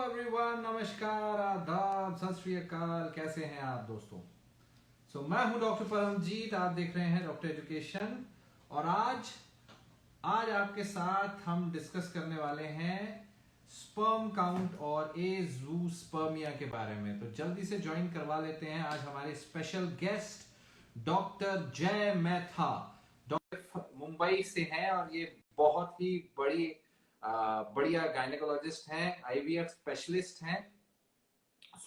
Everyone, नमस्कार, आदाब, सत श्री अकाल। कैसे हैं आप दोस्तों? मैं हूं डॉक्टर परमजीत। आप देख रहे हैं डॉक्टर एजुकेशन। और आज आज आपके साथ हम डिस्कस करने वाले हैं स्पर्म काउंट और एज़ूस्पर्मिया के बारे में। तो जल्दी से ज्वाइन करवा लेते हैं आज हमारे स्पेशल गेस्ट डॉक्टर जय मेहता। डॉक्टर मुंबई से हैं और ये बहुत ही बढ़िया गायनेकोलॉजिस्ट हैं, आईवीएफ स्पेशलिस्ट हैं।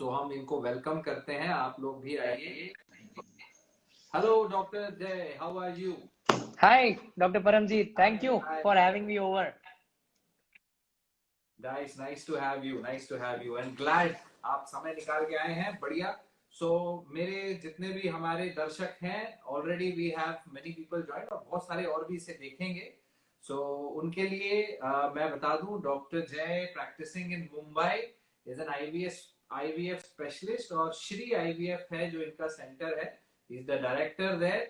हम इनको वेलकम करते हैं। आप लोग भी आइए। Hello doctor Jay, how are you? Hi, Dr. Paramjeet. Thank you for having me over. Nice to have you, nice to have you and glad आप समय निकाल के आए हैं। बढ़िया। मेरे जितने भी हमारे दर्शक हैं, already we have many people join और बहुत सारे और भी इसे देखेंगे। उनके लिए मैं बता दूं, doctor Jay practicing in Mumbai is an IVF specialist और श्री आईवीएफ है जो इनका सेंटर है। Is the director there.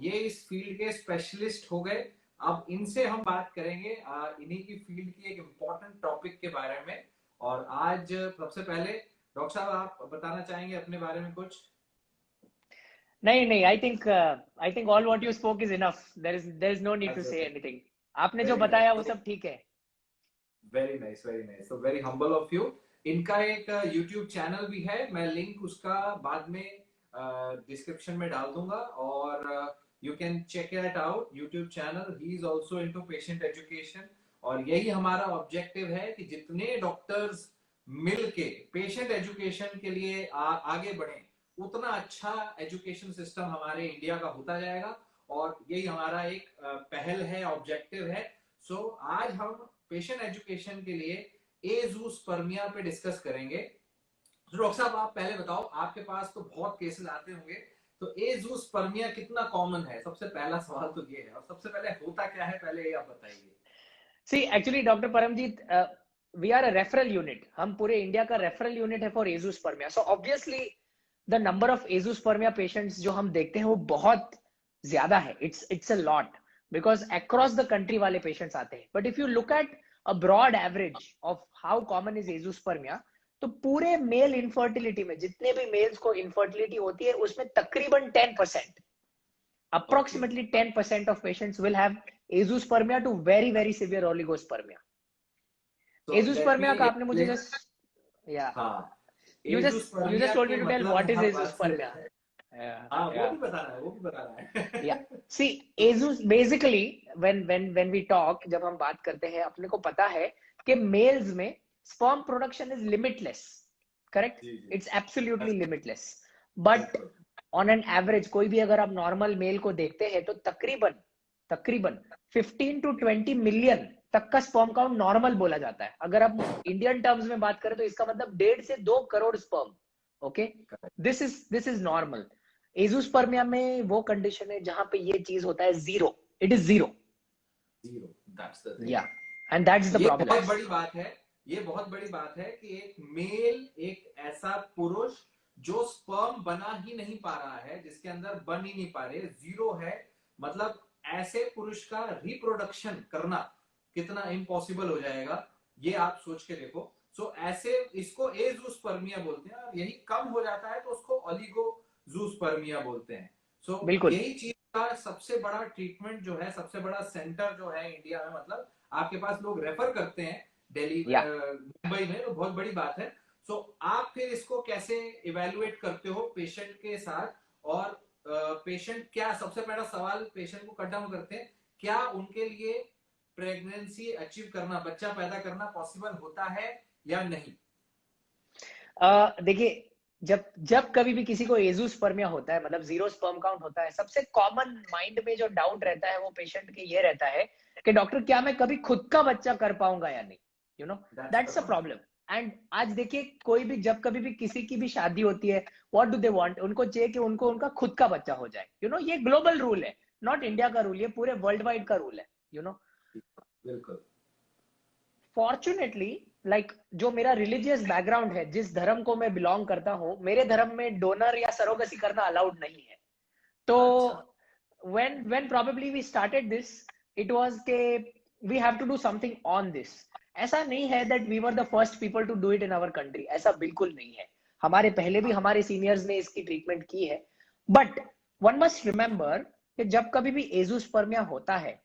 ये इस फील्ड के स्पेशलिस्ट हो गए। अब इनसे हम बात करेंगे इन्हीं की फील्ड की एक इम्पोर्टेंट टॉपिक के बारे में। और आज सबसे पहले डॉक्टर साहब, आप बताना चाहेंगे अपने बारे में कुछ? नहीं, I think all what you spoke is enough. There is no need to say anything. आपने जो बताया वो सब ठीक है। Very nice, very nice. तो वेरी हम्बल ऑफ यू। इनका एक यूट्यूब चैनल भी है, मैं लिंक उसका बाद में डिस्क्रिप्शन में डाल दूंगा और you can check it out YouTube channel. He is also into patient education और यही हमारा ऑब्जेक्टिव है कि जितने डॉक्टर्स मिलके पेशेंट एजुकेशन के लिए आगे बढ़े, उतना अच्छा एजुकेशन सिस्टम हमारे इंडिया का होता जाएगा। और यही हमारा एक पहल है, ऑब्जेक्टिव है। आज हम पेशेंट एजुकेशन के लिए एज़ूस्पर्मिया पे डिस्कस करेंगे। डॉक्टर साहब, आप पहले बताओ, आपके पास तो बहुत केसेस आते होंगे, तो एज़ूस्पर्मिया कितना कॉमन है? सबसे पहला सवाल तो ये है। और सबसे पहले होता क्या है, पहले ये आप बताइए। See, actually, Dr. Paramjeet, we are a referral unit. हम पूरे इंडिया का रेफरल यूनिट है for azoospermia. So obviously the number of azoospermia patients जो हम देखते हैं वो बहुत ज्यादा है। It's a lot because across the country वाले पेशेंट्स आते हैं। But if you look at a broad average of how common is azoospermia, तो पूरे मेल इनफर्टिलिटी में जितने भी मेल्स को इनफर्टिलिटी होती है उसमें तकरीबन 10%, approximately 10% of patients will have azoospermia to very very severe oligospermia. Azoospermia का आपने मुझे just you just told me to tell what is azoospermia. वो भी बताना है। Yeah, see, azoos basically when we talk, जब हम बात करते हैं, अपने को पता है कि males में sperm production is limitless, correct? It's absolutely limitless. But on an average कोई भी अगर आप नॉर्मल मेल को देखते हैं तो तकरीबन 15 to 20 मिलियन तक का स्पर्म काउंट नॉर्मल बोला जाता है। अगर आप इंडियन टर्म्स में बात करें तो इसका मतलब 1.5 से 2 crore sperm. Okay, this is normal. Azoospermia में वो कंडीशन है जहां पे ये चीज होता है zero. It is zero. That's the thing. या एंड दैट्स द प्रॉब्लम। बहुत बड़ी बात है, ये बहुत बड़ी बात है कि एक मेल, एक ऐसा पुरुष जो स्पर्म बना ही नहीं पा रहा है, जिसके अंदर बन ही नहीं पा रहे, जीरो है। मतलब ऐसे पुरुष का रिप्रोडक्शन करना कितना इम्पॉसिबल हो जाएगा, ये आप सोच के देखो। ऐसे इसको एज़ूस्पर्मिया बोलते हैं और यही कम हो जाता है तो उसको ओलिगोजूस्पर्मिया बोलते हैं। यही चीज का सबसे बड़ा ट्रीटमेंट जो है, सबसे बड़ा सेंटर जो है इंडिया में, मतलब आपके पास लोग रेफर करते हैं दिल्ली, मुंबई में, तो बहुत बड़ी बात है। आप फिर इसको कैसे इवेलुएट करते हो पेशेंट के साथ? और पेशेंट क्या, सबसे पहला सवाल पेशेंट को कट डाउन करते हैं, क्या उनके लिए प्रेगनेंसी अचीव करना, बच्चा पैदा करना पॉसिबल होता है या नहीं? देखिए, जब कभी भी किसी को एजूस्पर्मिया होता है, मतलब जीरो स्पर्म काउंट होता है, सबसे कॉमन माइंड में जो डाउट रहता है वो पेशेंट के ये रहता है कि डॉक्टर, क्या मैं कभी खुद का बच्चा कर पाऊंगा या नहीं? You know, that's a problem. And आज देखिए, कोई भी जब कभी भी किसी की भी शादी होती है, व्हाट डू दे वांट? उनको चाहिए कि उनको उनका खुद का बच्चा हो जाए। यू नो, ये ग्लोबल रूल है, नॉट इंडिया का रूल, ये पूरे वर्ल्ड वाइड का रूल है। यू नो, बिल्कुल। फॉर्चुनेटली, जो मेरा रिलीजियस बैकग्राउंड है, जिस धर्म को मैं बिलोंग करता हूं, मेरे धर्म में डोनर या सरोगसी करना अलाउड नहीं है। तो when probably we started this, it was के we have to do something on this. ऐसा नहीं है that we were the first people to do it in our country, ऐसा बिल्कुल नहीं है। हमारे पहले भी हमारे सीनियर्स ने इसकी ट्रीटमेंट की है। बट वन मस्ट रिमेंबर कि जब कभी भी एजोस्पर्मिया होता है,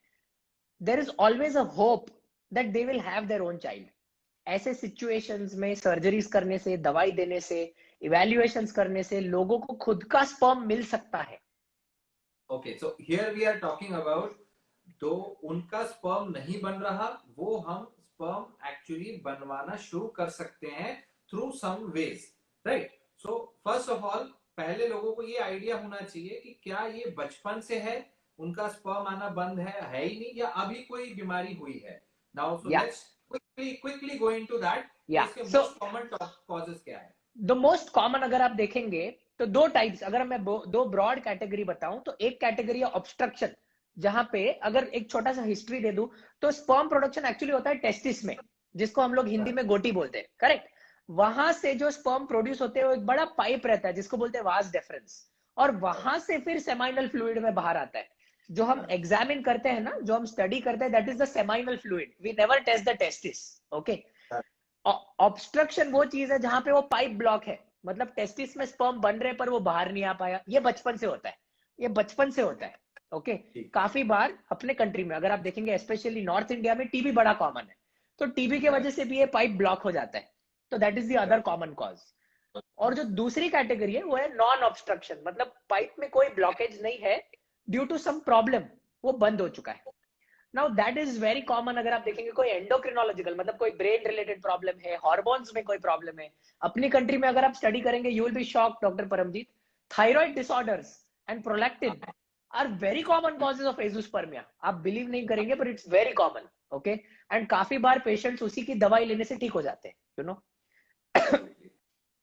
there is always a hope that they will have their own child. ऐसे सिचुएशंस में सर्जरीज करने से, दवाई देने से, इवैल्यूएशंस करने से लोगों को खुद का स्पर्म मिल सकता है। Okay, so here we are talking about, तो उनका स्पर्म नहीं बन रहा, वो हम स्पर्म एक्चुअली बनवाना शुरू कर सकते हैं through some ways, right? So first of all, पहले लोगों को ये आइडिया होना चाहिए कि क्या ये बचपन से है, उनका स्पर्म आना बंद है ही नहीं, या अभी कोई बीमारी हुई है। Now so let's quickly go into that, इसके मोस्ट कॉमन कॉजेस क्या है? द मोस्ट कॉमन अगर आप देखेंगे तो दो टाइप्स, अगर मैं दो ब्रॉड कैटेगरी बताऊं तो एक कैटेगरी है ऑब्स्ट्रक्शन, जहां पे अगर एक छोटा सा हिस्ट्री दे दूं तो स्पर्म प्रोडक्शन एक्चुअली होता है टेस्टिस में, जिसको हम लोग हिंदी में गोटी बोलते हैं, करेक्ट? वहां से जो स्पर्म प्रोड्यूस होते हैं वो एक बड़ा पाइप रहता है जिसको बोलते हैं वास डेफरेंस, और वहां से फिर सेमाइनल फ्लूइड में बाहर आता है। जो हम एग्जामिन करते हैं ना, जो हम स्टडी करते हैं, that is the seminal fluid, we never test the testis, okay? Obstruction वो चीज है जहां पे वो पाइप ब्लॉक है, मतलब टेस्टिस में स्पर्म बन रहे पर वो बाहर नहीं आ पाया, ये बचपन से होता है, ये बचपन से होता है, ओके? काफी बार अपने कंट्री में अगर आप देखेंगे, स्पेशली नॉर्थ इंडिया में टीबी बड़ा कॉमन है, तो टीबी की वजह से भी ये पाइप ब्लॉक हो जाता है, तो that is the other common cause. और जो दूसरी कैटेगरी है वो है नॉन ऑब्स्ट्रक्शन, मतलब पाइप में कोई ब्लॉकेज नहीं है, ड्यू टू सम प्रॉब्लम वो बंद हो चुका है। Now that is very common. अगर आप देखेंगे कोई एंडोक्रिनोलॉजिकल, मतलब कोई ब्रेन रिलेटेड प्रॉब्लम है, हार्मोन्स में कोई प्रॉब्लम है, अपनी कंट्री में अगर आप स्टडी करेंगे you will be shocked doctor Paramjeet, thyroid disorders and prolactin are very common causes of azoospermia. आप बिलीव नहीं करेंगे पर it's very common, okay? And काफी बार पेशेंट्स उसी की दवाई लेने से ठीक हो जाते हैं, you know.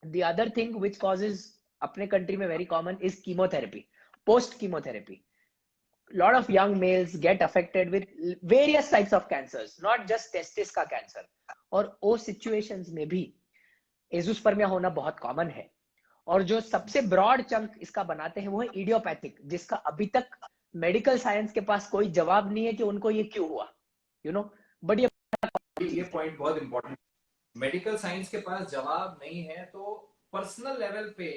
The other thing which causes अपने कंट्री में very common is chemotherapy, post chemotherapy. lot of young males get affected with various types of cancers, not just testis का कैंसर, और वो situations में भी एजोस्पर्मिया होना बहुत common है। और जो सबसे ब्रॉड चंक इसका बनाते हैं वो है इडियोपैथिक, जिसका अभी तक मेडिकल साइंस के पास कोई जवाब नहीं है कि उनको ये क्यों हुआ, यू नो। बट ये पॉइंट बहुत इंपॉर्टेंट, मेडिकल साइंस के पास जवाब नहीं है, तो पर्सनल लेवल पे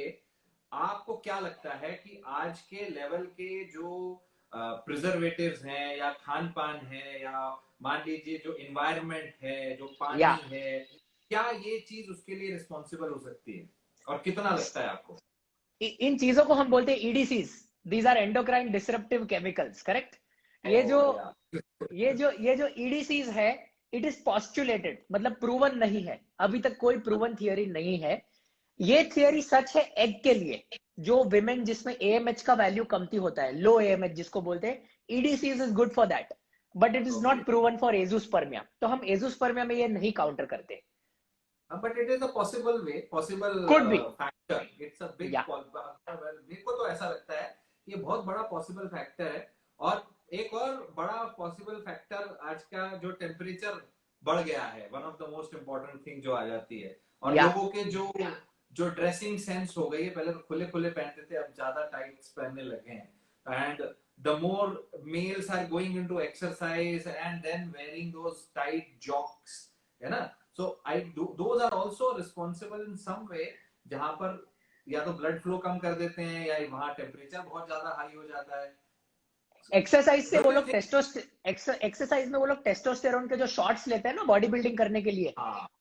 आपको क्या लगता है कि आज के लेवल के जो प्रिजर्वेटिव्स हैं, या खान पान है, या मान लीजिए जो एनवायरनमेंट है, जो पानी है, क्या ये चीज उसके लिए रिस्पॉन्सिबल हो सकती है, और कितना लगता है आपको? इन चीजों को हम बोलते हैं EDCs, these are endocrine disruptive chemicals, correct? ये जो ईडीसीज है, इट इज पॉस्टुलेटेड, मतलब प्रूवन नहीं है, अभी तक कोई प्रूवन थियरी नहीं है। ये थियरी सच है एग के लिए, जो विमेन जिसमें एएमएच का वैल्यू कमती होता है, लो एएमएच जिसको बोलते हैं, EDCs is good for that, but it is not proven for azoospermia. तो हम एजोस्पर्मिया में ये नहीं काउंटर करते। But it is a possible way, possible could be factor. It's a big मेरे को तो ऐसा लगता है ये बहुत बड़ा पॉसिबल फैक्टर है। और एक और बड़ा पॉसिबल फैक्टर आज का जो टेम्परेचर बढ़ गया है, one of the most important thing जो आ जाती है, और लोगों के जो ड्रेसिंग सेंस हो गई है, पहले तो खुले खुले पहनते थे, अब ज्यादा टाइट्स पहनने लगे हैं, and the more males are going into exercise and then wearing those tight jocks, है ना? So those are also responsible in some way, जहां पर या तो ब्लड फ्लो कम कर देते हैं, या वहां टेम्परेचर बहुत ज्यादा हाई हो जाता है। एक्सरसाइज से वो लोग एक्सरसाइज में वो लोग टेस्टोस्टेरोन के जो शॉट्स लेते हैं ना बॉडी बिल्डिंग करने के लिए,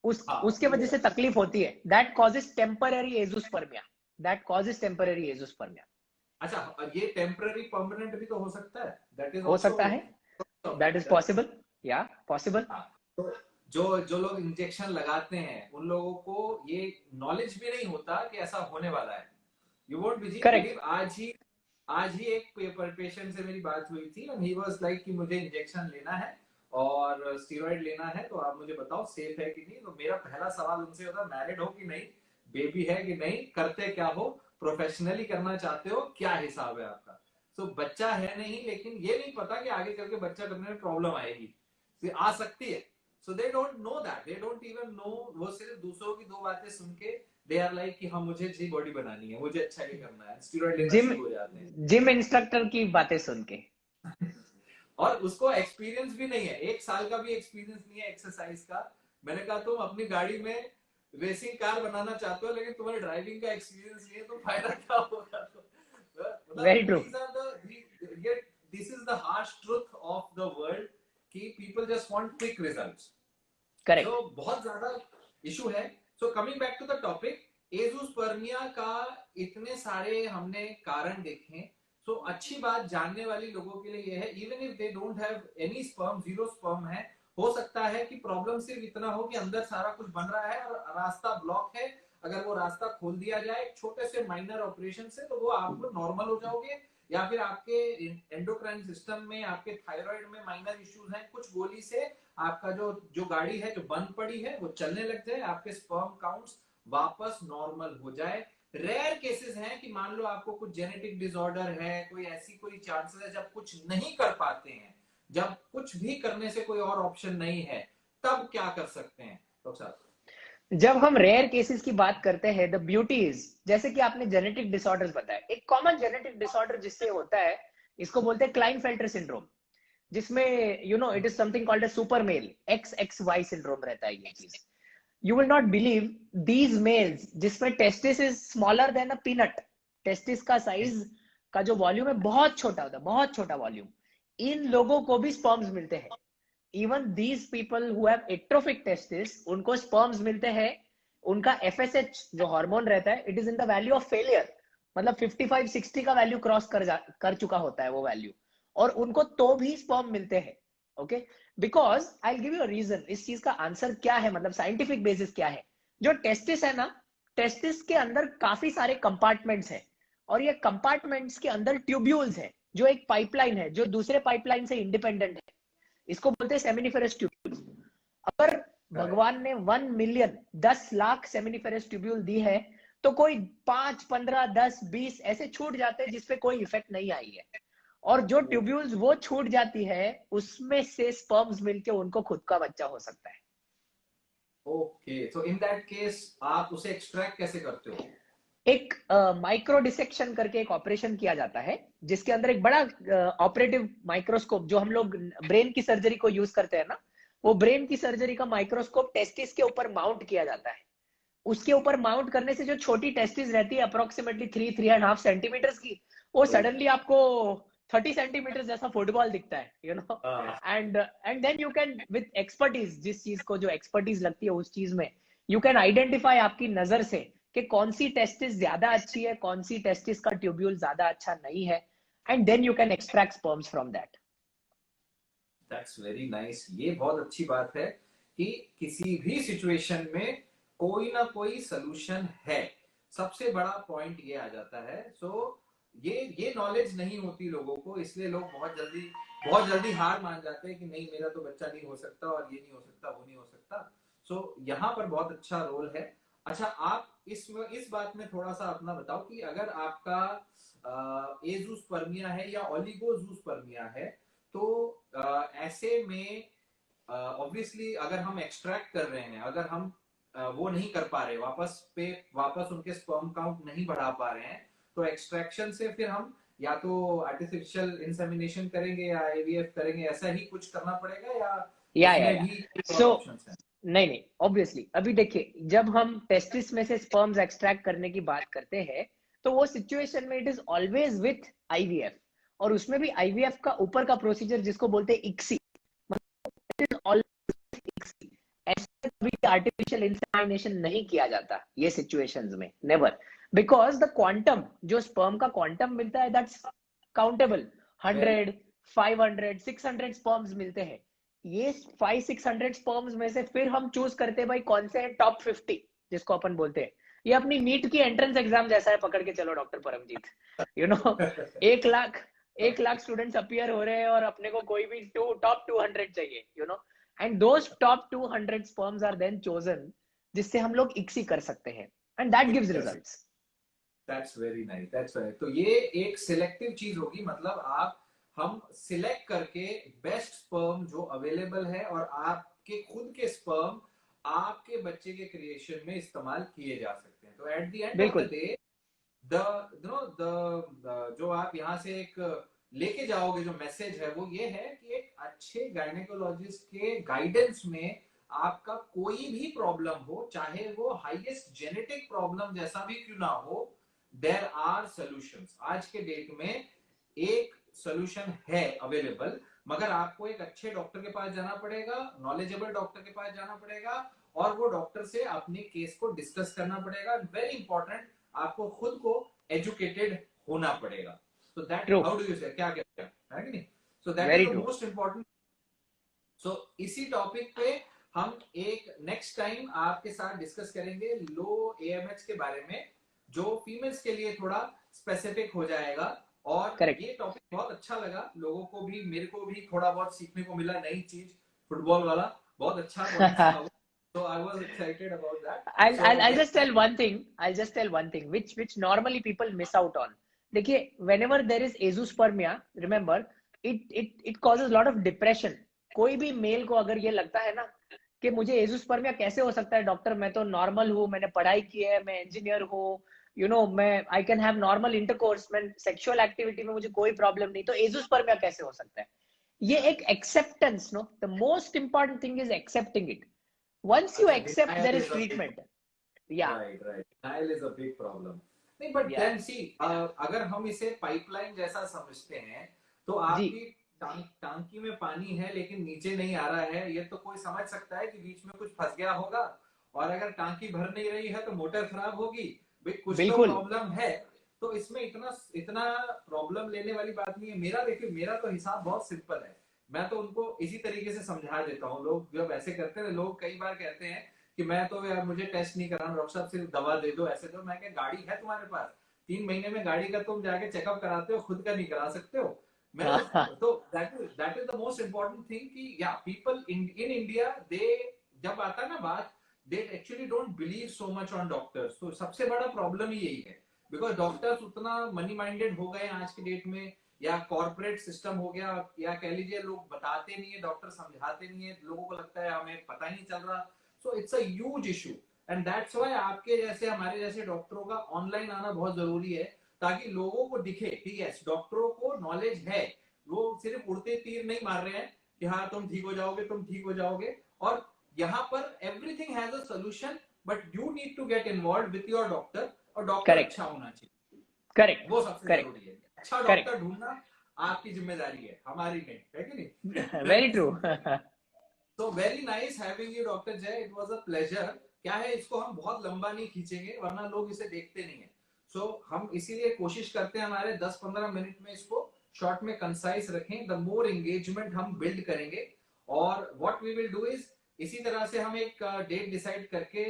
उसके वजह से तकलीफ होती है। That causes temporary azoospermia, that causes temporary azoospermia. अच्छा, ये टेम्पररी परमानेंट भी तो हो सकता है, दैट इज हो सकता है, दैट इज पॉसिबल, या पॉसिबल। तो जो लोग इंजेक्शन लगाते हैं उन लोगों को ये नॉलेज भी नहीं होता कि ऐसा होने वाला है। यू वोंट बिलीव, आज ही एक पेशेंट से मेरी बात हुई थी, एंड ही वाज लाइक कि मुझे इंजेक्शन लेना है और स्टेरॉइड लेना है, तो आप मुझे बताओ सेफ है कि नहीं। तो मेरा पहला सवाल उनसे होता, मैरिड हो कि नहीं, बेबी है कि नहीं, करते क्या हो, प्रोफेशनली करना चाहते हो, क्या हिसाब है आपका? सो बच्चा है नहीं, लेकिन ये नहीं पता कि आगे चल के बच्चा करने में प्रॉब्लम आएगी, आ सकती है। So they don't know that, they don't even know, वो सिर्फ दूसरों की दो बातें सुन के they are like कि हाँ मुझे अच्छी बॉडी बनानी है, मुझे अच्छा ये करना है, स्टेरॉइड लेना शुरू हो जाते हैं जिम इंस्ट्रक्टर की बातें सुन के। और उसको एक्सपीरियंस भी नहीं है, 1 साल का भी एक्सपीरियंस नहीं है एक्सरसाइज का। मैंने कहा तुम अपनी गाड़ी में रेसिंग कार बनाना चाहते हो लेकिन तुम्हारे ड्राइविंग का एक्सपीरियंस नहीं है, तो फायदा क्या होगा? मतलब very true. these are the this is the harsh truth of the world कि people just want quick results. Correct. So बहुत ज्यादा इशू है। So coming back to the topic, azoospermia का इतने सारे हमने कारण देखे। So अच्छी बात जानने वाली लोगों के लिए यह है, even if they don't have any sperm, zero sperm है, हो सकता है कि प्रॉब्लम सिर्फ इतना हो कि अंदर सारा कुछ बन रहा है और रास्ता ब्लॉक है। अगर वो रास्ता खोल दिया जाए छोटे से माइनर ऑपरेशन से, तो वो आपको नॉर्मल हो जाओगे। या फिर आपके एंडोक्राइन सिस्टम में, आपके थायराइड में माइनर इश्यूज हैं, कुछ गोली से आपका जो जो गाड़ी है जो बंद पड़ी है वो चलने लग जाए, आपके स्पर्म काउंट्स वापस नॉर्मल हो जाए। रेयर केसेस हैं कि मान लो आपको कुछ जेनेटिक डिसऑर्डर है, कोई ऐसी कोई चांसेस है जब कुछ नहीं कर पाते हैं, जब कुछ भी करने से कोई और ऑप्शन नहीं है, तब क्या कर सकते हैं डॉक्टर साहब? जब हम रेयर केसेस की बात करते हैं, द ब्यूटी इज, जैसे कि आपने जेनेटिक डिसऑर्डर्स बताया, एक कॉमन जेनेटिक डिसऑर्डर जिससे होता है, इसको बोलते हैं क्लाइनफेल्टर सिंड्रोम, जिसमें it is something called a super male, XXY syndrome रहता है ये चीज। You will not believe, these males जिसमें testis is smaller than a peanut, testis का साइज का जो वॉल्यूम है बहुत छोटा होता है, बहुत छोटा वॉल्यूम, इन लोगों को भी स्पर्म्स मिलते हैं। Even these people who have atrophic testis, उनको स्पर्म्स मिलते हैं। उनका FSH जो हार्मोन रहता है, it is in the value of failure, मतलब 55-60 का वैल्यू क्रॉस कर चुका होता है वो वैल्यू, और उनको तो भी स्पर्म मिलते हैं। Okay, because I give you a reason, इस चीज का आंसर क्या है, मतलब साइंटिफिक बेसिस क्या है। जो टेस्टिस है ना, टेस्टिस के अंदर काफी सारे कंपार्टमेंट्स है, और ये कंपार्टमेंट्स के अंदर ट्यूब्यूल्स है, जो एक पाइपलाइन है जो दूसरे पाइपलाइन से इंडिपेंडेंट है। इसको बोलते हैं सेमिनिफेरस ट्यूब्यूल। अगर भगवान ने 1 मिलियन 10 लाख सेमिनिफेरस ट्यूब्यूल दी है, तो कोई 5, 15, 10, 20 ऐसे छूट जाते हैं जिसपे कोई इफेक्ट नहीं आई है, और जो ट्यूब्यूल्स वो छूट जाती है, उसमें से स्पर्म्स मिलके उनको खुद का बच्चा हो सकता है। ओके, तो इन दैट केस आप उसे एक्सट्रैक्ट कैसे करते हो? एक माइक्रो डिसेक्शन करके एक ऑपरेशन किया जाता है, जिसके अंदर एक बड़ा ऑपरेटिव माइक्रोस्कोप, जो हम लोग ब्रेन की सर्जरी को यूज करते हैं ना, वो ब्रेन की सर्जरी का माइक्रोस्कोप टेस्टिस के ऊपर माउंट किया जाता है। उसके ऊपर माउंट करने से जो छोटी टेस्टिस रहती है अप्रोक्सीमेटली 3-3.5 सेंटीमीटर्स की, वो सडनली आपको 30 सेंटीमीटर जैसा फुटबॉल दिखता है, and then you can with expertise, जिस चीज को जो एक्सपर्टीज लगती है उस चीज में, यू कैन आइडेंटिफाई आपकी नजर से कि कौन सी टेस्टिस ज्यादा अच्छी है, कौन सी टेस्टिस का ट्यूब्यूल ज्यादा अच्छा नहीं है, and then you can extract sperms from that. That's very nice. ये बहुत अच्छी बात है कि किसी भी सिचुएशन में कोई ना कोई सोल्यूशन है। सबसे बड़ा पॉइंट ये आ जाता है। ये नॉलेज नहीं होती लोगों को, इसलिए लोग बहुत जल्दी हार मान जाते हैं कि नहीं, मेरा तो बच्चा नहीं हो सकता, और ये नहीं हो सकता, वो नहीं हो सकता। यहाँ पर बहुत अच्छा रोल है। अच्छा, आप इस बात में थोड़ा सा अपना बताओ कि अगर आपका एजोस्पर्मिया है या ओलिगोजूस्पर्मिया है, तो ऐसे में ऑब्वियसली अगर हम एक्सट्रैक्ट कर रहे हैं, अगर हम वो नहीं कर पा रहे, वापस उनके स्पर्म काउंट नहीं बढ़ा पा रहे हैं, तो एक्सट्रैक्शन से फिर हम या तो आर्टिफिशियल इंसेमिनेशन करेंगे या IVF करेंगे, ऐसा ही कुछ करना पड़ेगा, या उसमें या भी और सो ऑप्शंस हैं? नहीं नहीं, ऑब्वियसली अभी देखिए, जब हम टेस्टिस में से स्पर्म्स एक्सट्रैक्ट करने की बात करते हैं, तो वो सिचुएशन में it is always with IVF, और उसमें भी IVF का ऊपर का प्रोसीजर जिसको बोलते हैं ICSI, ऐसे कभी आर्टिफिशियल इंसेमिनेशन नहीं किया जाता ये सिचुएशंस में, नेवर, बिकॉज द क्वांटम, जो स्पर्म का क्वांटम मिलता है, दैट्स काउंटेबल, 100, 500, 600 स्पर्म्स मिलते हैं। ये 500-600 स्पर्म्स में से फिर हम चूज करते हैं भाई कौन से हैं टॉप 50, जिसको अपन बोलते हैं। ये अपनी नीट की एंट्रेंस एग्जाम जैसा है, पकड़ के चलो doctor Paramjeet, you know 1 lakh students appear हो रहे हैं, और अपने को कोई भी टॉप 200 चाहिए, and those top 200 sperms are then chosen, जिससे हम लोग ICSI कर सकते हैं, and that gives results. That's very nice, that's very. तो ये एक सिलेक्टिव चीज होगी, मतलब हम सिलेक्ट करके बेस्ट स्पर्म जो अवेलेबल है, और आपके खुद के स्पर्म आपके बच्चे के क्रिएशन में इस्तेमाल किए जा सकते हैं। तो at the end of the बिल्कुल। डे, द जो आप यहाँ से एक लेके जाओगे, जो मैसेज है वो ये है कि एक अच्छे गायनेकोलॉजिस्ट के गाइडेंस में आपका कोई भी प्रॉब्लम हो, चाहे वो हाईएस्ट जेनेटिक प्रॉब्लम जैसा भी क्यों ना हो, देयर आर सॉल्यूशंस। आज के डेट में एक सॉल्यूशन है अवेलेबल, मगर आपको एक अच्छे डॉक्टर के पास जाना पड़ेगा, नॉलेजेबल डॉक्टर के पास जाना पड़ेगा, और वो डॉक्टर से अपने केस को डिस्कस करना पड़ेगा। वेरी इंपॉर्टेंट, आपको खुद को एजुकेटेड होना पड़ेगा। So that, true, how do you say, क्या कहते हैं, है कि नहीं? So that is very the true. most important. So इसी टॉपिक पे हम एक नेक्स्ट टाइम आपके साथ डिस्कस करेंगे लो एएमएच के बारे में, जो फीमेल्स के लिए थोड़ा स्पेसिफिक हो जाएगा। और करेक्ट। ये टॉपिक बहुत अच्छा लगा लोगों को भी, मेरे को भी थोड़ा बहुत सीखने को मिला, नई चीज, फुटबॉल वाला बहुत अच्छा पॉइंट्स था वो। So I was excited about that. So I'll next just tell time, one thing. I'll just tell one thing, which normally people miss out on. देखिए, whenever there is azoospermia, remember, it causes a lot of depression. कोई भी mail को अगर ये लगता है ना कि मुझे एजोस्पर्मिया कैसे हो सकता है डॉक्टर, मैं तो नॉर्मल हूँ, मैंने पढ़ाई की है, मैं इंजीनियर हूँ, मैं I can have normal intercourse, मैं सेक्सुअल एक्टिविटी में मुझे कोई प्रॉब्लम नहीं, तो एजोस्पर्मिया कैसे हो सकता है? ये एक acceptance, no, the most important thing is accepting it. Once you अच्छा, accept, denial there is is a big, treatment. Yeah, right. Denial is a big problem. नहीं, but yeah. then see, अगर हम इसे पाइपलाइन जैसा समझते हैं, तो जी, आपकी टांकी में पानी है लेकिन नीचे नहीं आ रहा है, ये तो कोई समझ सकता है कि बीच में कुछ फंस गया होगा। और अगर टांकी भर नहीं रही है तो मोटर खराब होगी, भाई कुछ तो बिल्कुल। प्रॉब्लम है। तो इसमें इतना इतना प्रॉब्लम लेने वाली बात नहीं है। मेरा देखिए, मेरा तो हिसाब बहुत सिंपल है। मैं तो उनको इसी तरीके से समझा देता हूँ। लोग जब ऐसे करते हैं, लोग कई बार कहते हैं कि मैं तो यार मुझे टेस्ट नहीं कराना, डॉक्टर साहब सिर्फ दवा दे दो, ऐसे दो। मैं क्या, गाड़ी है तुम्हारे पास? 3 महीने में गाड़ी का तुम जाके चेकअप कराते हो, खुद का नहीं करा सकते हो? मैं तो that is the most important thing कि या पीपल इन इंडिया, दे, जब आता ना बात, they actually don't believe so much on doctors. तो सबसे बड़ा प्रॉब्लम ही यही है, बिकॉज डॉक्टर्स उतना मनी माइंडेड हो गए आज के डेट में, या कॉर्पोरेट सिस्टम हो गया, या कह लीजिए लोग बताते नहीं है, डॉक्टर समझाते नहीं है, लोगों को लगता है हमें पता ही नहीं चल रहा। So it's a huge issue, and that's why आपके जैसे, हमारे जैसे डॉक्टरों का ऑनलाइन आना बहुत जरूरी है, ताकि लोगों को दिखे कि यस, डॉक्टरों को नॉलेज है, वो सिर्फ उड़ते तीर नहीं मार रहे हैं कि हाँ तुम ठीक हो जाओगे, तुम ठीक हो जाओगे। और यहाँ पर everything has a solution, but you need to get involve with your doctor, और डॉक्टर करेक्ट, अच्छा होना चाहिए, करेक्ट, वो सबसे करेक्ट, जरूरी है। अच्छा करेक्ट। डॉक्टर ढूंढना आपकी जिम्मेदारी है, हमारी नहीं, है कि नहीं? Very very true. सिंपल। तो very nice having you doctor जय, इट वाज अ प्लेजर। क्या है, इसको हम बहुत लंबा नहीं खींचेंगे वरना लोग इसे देखते नहीं है। सो हम इसीलिए कोशिश करते हैं हमारे 10-15 मिनट में इसको शॉर्ट में कंसाइज रखें, द मोर एंगेजमेंट हम बिल्ड करेंगे। और what we will do is, इसी तरह से हम एक डेट डिसाइड करके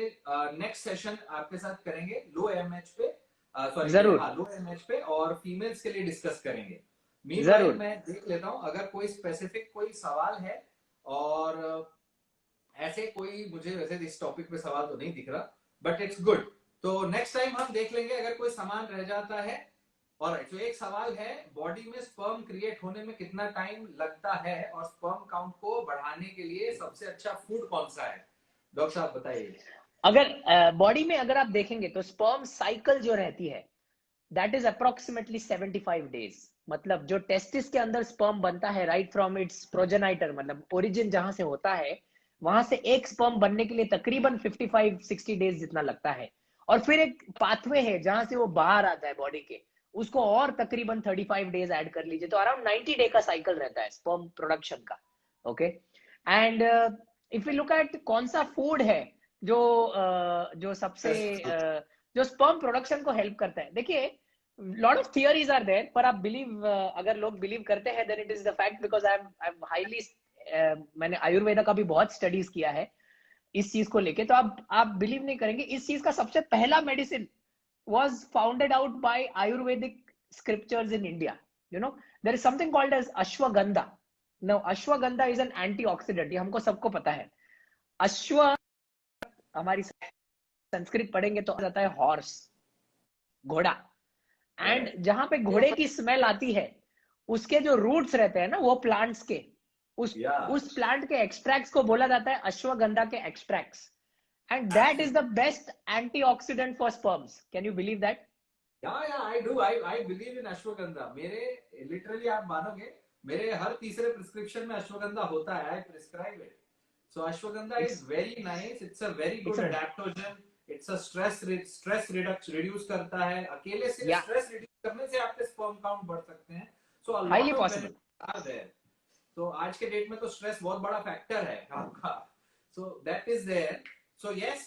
नेक्स्ट सेशन आपके साथ करेंगे लो एमएच पे, सॉरी, जरूर, हाँ लो एमएच पे, और फीमेल्स के लिए डिस्कस करेंगे। मीनवाइल जरूर। मैं देख लेता हूँ अगर कोई स्पेसिफिक कोई सवाल है, और ऐसे कोई मुझे वैसे इस टॉपिक पे सवाल तो नहीं दिख रहा, बट इट्स गुड। तो नेक्स्ट टाइम हम देख लेंगे अगर कोई सामान रह जाता है। और तो एक सवाल है, बॉडी में स्पर्म क्रिएट होने में कितना टाइम लगता है, और स्पर्म काउंट को बढ़ाने के लिए सबसे अच्छा फूड कौन सा है? डॉक्टर साहब बताइए। अगर बॉडी में अगर आप देखेंगे तो स्पर्म साइकिल जो रहती है, दैट इज अप्रोक्सीमेटली 75 डेज। मतलब जो टेस्टिस के अंदर स्पर्म बनता है, राइट फ्रॉम इट्स प्रोजेनाइटर, मतलब ओरिजिन जहां से होता है, वहां से एक स्पर्म बनने के लिए तकरीबन 55-60 डेज जितना लगता है। और फिर एक पाथवे है जहां से वो बाहर आता है बॉडी के, उसको और तकरीबन 35 डेज ऐड कर लीजिए, तो अराउंड 90 डे का साइकिल रहता है स्पर्म प्रोडक्शन का। Okay, and if you look eight कौन सा फूड है जो जो सबसे जो स्पर्म प्रोडक्शन को हेल्प करता है, देखिए, lot of theories are there, पर आप बिलीव, अगर लोग बिलीव करते हैं, then it is the fact, because I'm highly, मैंने आयुर्वेदा का भी बहुत स्टडीज किया है इस चीज को लेके, तो आप बिलीव नहीं करेंगे, इस चीज का सबसे पहला medicine was founded out by Ayurvedic scriptures in India. There is something called as ashwagandha. Now, ashwagandha is an antioxidant, ये हमको सबको पता है। अश्व, हमारी संस्कृत पढ़ेंगे तो आ जाता है हॉर्स, घोड़ा। एंड जहां पे घोड़े की स्मेल आती है, उसके जो रूट्स रहते हैं ना, वो प्लांट्स के, उस प्लांट के एक्सट्रैक्ट्स को बोला जाता है अश्वगंधा के extracts, and that is the best antioxidant for sperms. Can you believe that? I believe in ashwagandha. मेरे लिटरली आप मानोगे, मेरे हर तीसरे प्रिस्क्रिप्शन में अश्वगंधा होता है. I prescribe it. So ashwagandha is very nice. It's a very good adaptogen. It's a stress reduce करता है. अकेले से stress reduce करने से आपके sperm count बढ़ सकते हैं. So a lot highly of possible benefits are there. तो आज के डेट में तो स्ट्रेस बहुत बड़ा फैक्टर है आपका. So that is there. So yes,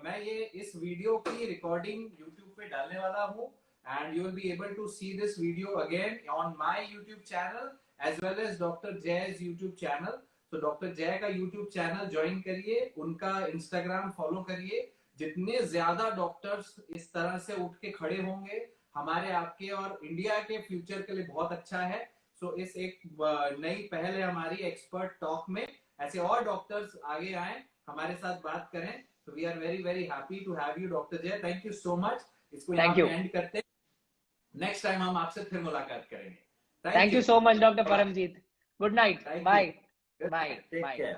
मैं ये इस वीडियो की रिकॉर्डिंग YouTube पे डालने वाला हूँ, and you will be able to see this video again on my YouTube channel as well as doctor Jai's YouTube channel. तो डॉक्टर जय का YouTube चैनल ज्वाइन करिए, उनका इंस्टाग्राम फॉलो करिए. जितने ज्यादा डॉक्टर्स इस तरह से उठ के खड़े होंगे, हमारे आपके और इंडिया के फ्यूचर के लिए बहुत अच्छा है. सो इस एक नई पहल है हमारी एक्सपर्ट टॉक में, ऐसे और डॉक्टर्स आगे आए, हमारे साथ बात करें. So we are very very happy to have you doctor Jai. Thank you so much. इसको यहाँ पे एंड करते हैं. नेक्स्ट टाइम हम आपसे फिर मुलाकात करेंगे. Thank you so much doctor Paramjit. Good night. Bye bye. Take care.